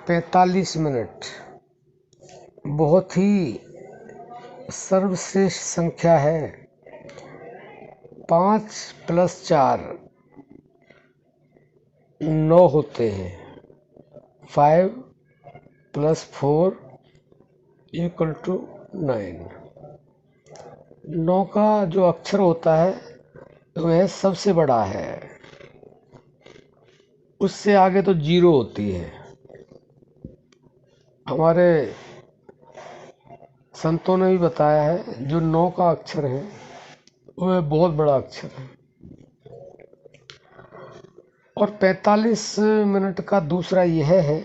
45 minute बहुत ही सर्वश्रेष्ठ संख्या है। 5 + 4 9 होते हैं। 5 + 4 = 9। 9 का जो अक्षर होता है वह सबसे बड़ा है, उससे आगे तो 0 होती है। हमारे संतों ने भी बताया है जो 9 का अक्षर है वह बहुत बड़ा अक्षर है। और 45 मिनट का दूसरा यह है,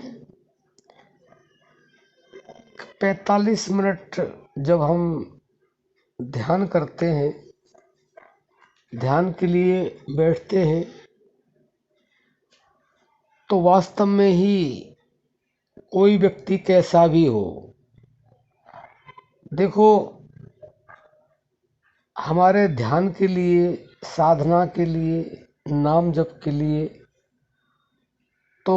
45 मिनट जब हम ध्यान करते हैं, ध्यान के लिए बैठते हैं, तो वास्तव में ही कोई व्यक्ति कैसा भी हो, देखो हमारे ध्यान के लिए, साधना के लिए, नाम जप के लिए तो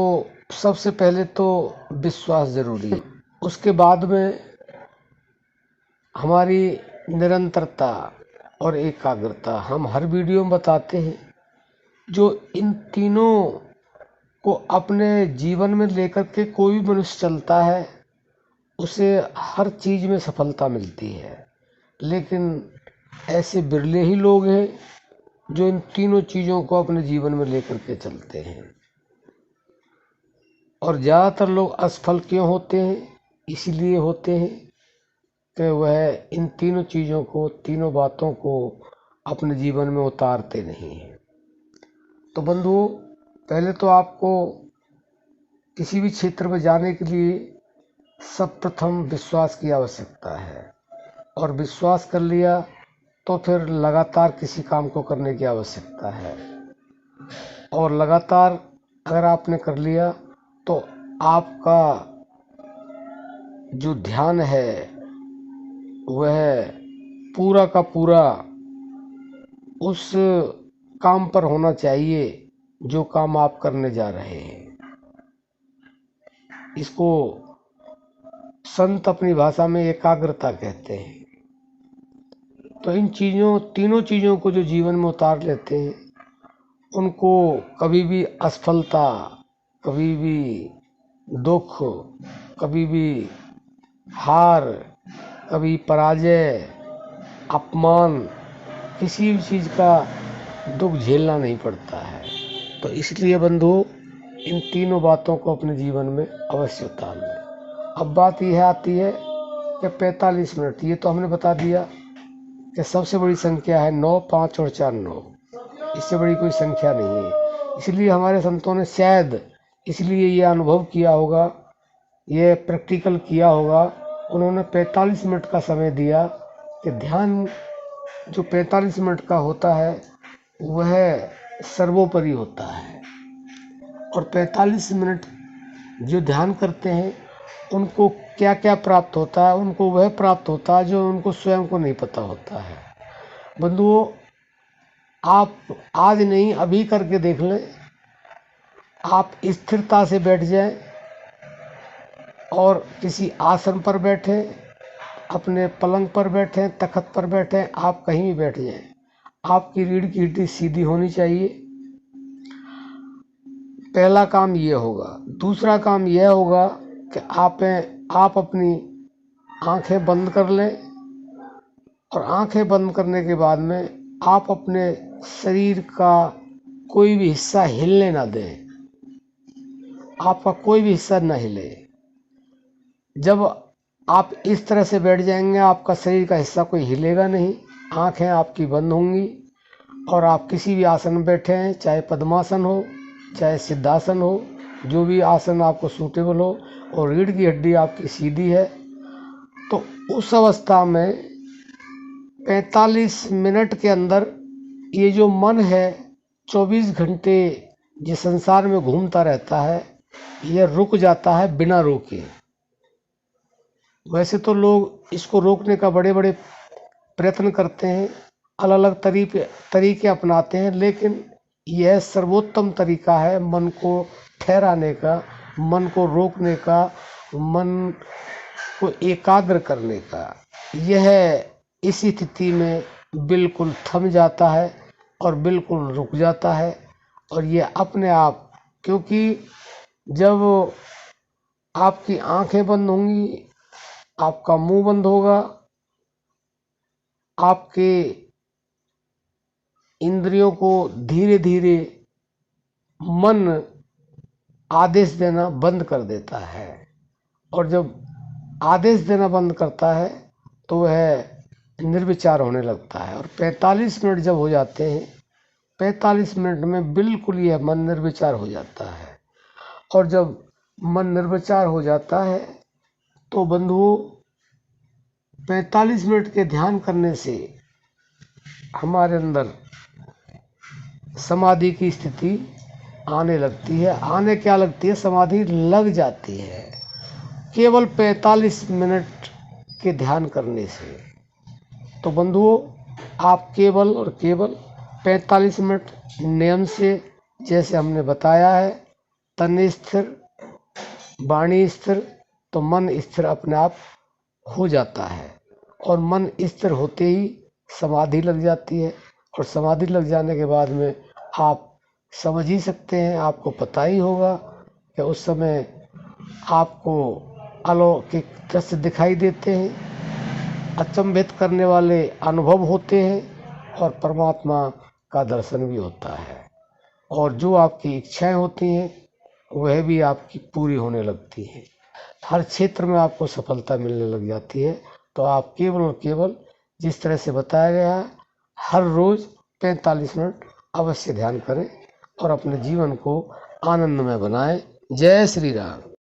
सबसे पहले तो विश्वास जरूरी है। उसके बाद में हमारी निरंतरता और एकाग्रता। हम हर वीडियो में बताते हैं, जो इन तीनों को अपने जीवन में लेकर के कोई भी मनुष्य चलता है उसे हर चीज में सफलता मिलती है। लेकिन ऐसे बिरले ही लोग हैं जो इन तीनों चीज़ों को अपने जीवन में लेकर के चलते हैं। और ज़्यादातर लोग असफल क्यों होते हैं? इसलिए होते हैं कि वह इन तीनों चीज़ों को, तीनों बातों को अपने जीवन में उतारते नहीं हैं। तो बंधुओं, पहले तो आपको किसी भी क्षेत्र में जाने के लिए सर्वप्रथम विश्वास की आवश्यकता है। और विश्वास कर लिया तो फिर लगातार किसी काम को करने की आवश्यकता है। और लगातार अगर आपने कर लिया तो आपका जो ध्यान है वह पूरा का पूरा उस काम पर होना चाहिए जो काम आप करने जा रहे हैं। इसको संत अपनी भाषा में एकाग्रता कहते हैं। तो इन चीज़ों, तीनों चीज़ों को जो जीवन में उतार लेते हैं उनको कभी भी असफलता, कभी भी दुख, कभी भी हार, कभी पराजय, अपमान, किसी भी चीज़ का दुख झेलना नहीं पड़ता है। तो इसलिए बंधु, इन तीनों बातों को अपने जीवन में अवश्य उतार लें। अब बात यह आती है कि 45 मिनट, ये तो हमने बता दिया कि सबसे बड़ी संख्या है 9, 5 और 4 9। इससे बड़ी कोई संख्या नहीं है। इसलिए हमारे संतों ने शायद इसलिए ये अनुभव किया होगा, ये प्रैक्टिकल किया होगा, उन्होंने 45 मिनट का समय दिया कि ध्यान जो 45 मिनट का होता है वह सर्वोपरि होता है। और 45 मिनट जो ध्यान करते हैं उनको क्या क्या प्राप्त होता है, उनको वह प्राप्त होता है जो उनको स्वयं को नहीं पता होता है। बंधुओं, आप आज नहीं अभी करके देख लें। आप स्थिरता से बैठ जाएं और किसी आसन पर बैठें, अपने पलंग पर बैठें, तख्त पर बैठें, आप कहीं भी बैठ जाएं। आपकी रीढ़ की हड्डी सीधी होनी चाहिए। पहला काम ये होगा। दूसरा काम यह होगा कि आप अपनी आंखें बंद कर लें। और आंखें बंद करने के बाद में आप अपने शरीर का कोई भी हिस्सा हिलने ना दें। आपका कोई भी हिस्सा ना हिले। जब आप इस तरह से बैठ जाएंगे, आपका शरीर का हिस्सा कोई हिलेगा नहीं, आंखें आपकी बंद होंगी और आप किसी भी आसन में बैठे हैं, चाहे पद्मासन हो, चाहे सिद्धासन हो, जो भी आसन आपको सूटेबल हो, और रीढ़ की हड्डी आपकी सीधी है, तो उस अवस्था में 45 मिनट के अंदर ये जो मन है 24 घंटे जिस संसार में घूमता रहता है, यह रुक जाता है बिना रोके। वैसे तो लोग इसको रोकने का बड़े बड़े प्रयत्न करते हैं, अलग अलग तरीके अपनाते हैं, लेकिन यह सर्वोत्तम तरीका है मन को ठहराने का, मन को रोकने का, मन को एकाग्र करने का, यह इस स्थिति में बिल्कुल थम जाता है और बिल्कुल रुक जाता है। और ये अपने आप, क्योंकि जब आपकी आंखें बंद होंगी, आपका मुंह बंद होगा, आपके इंद्रियों को धीरे धीरे मन आदेश देना बंद कर देता है। और जब आदेश देना बंद करता है तो वह निर्विचार होने लगता है। और 45 मिनट जब हो जाते हैं, 45 मिनट में बिल्कुल यह मन निर्विचार हो जाता है। और जब मन निर्विचार हो जाता है तो बंधुओं, 45 मिनट के ध्यान करने से हमारे अंदर समाधि की स्थिति आने लगती है। आने क्या लगती है, समाधि लग जाती है केवल 45 मिनट के ध्यान करने से। तो बंधुओं, आप केवल और केवल 45 मिनट नियम से, जैसे हमने बताया है, तन स्थिर, वाणी स्थिर, तो मन स्थिर अपने आप हो जाता है। और मन स्थिर होते ही समाधि लग जाती है। और समाधि लग जाने के बाद में आप समझ ही सकते हैं, आपको पता ही होगा कि उस समय आपको अलौकिक दृश्य दिखाई देते हैं, अचंभित करने वाले अनुभव होते हैं और परमात्मा का दर्शन भी होता है। और जो आपकी इच्छाएं होती हैं वह भी आपकी पूरी होने लगती हैं। हर क्षेत्र में आपको सफलता मिलने लग जाती है। तो आप केवल और केवल जिस तरह से बताया गया है, हर रोज 45 मिनट अवश्य ध्यान करें और अपने जीवन को आनंदमय बनाएं। जय श्री राम।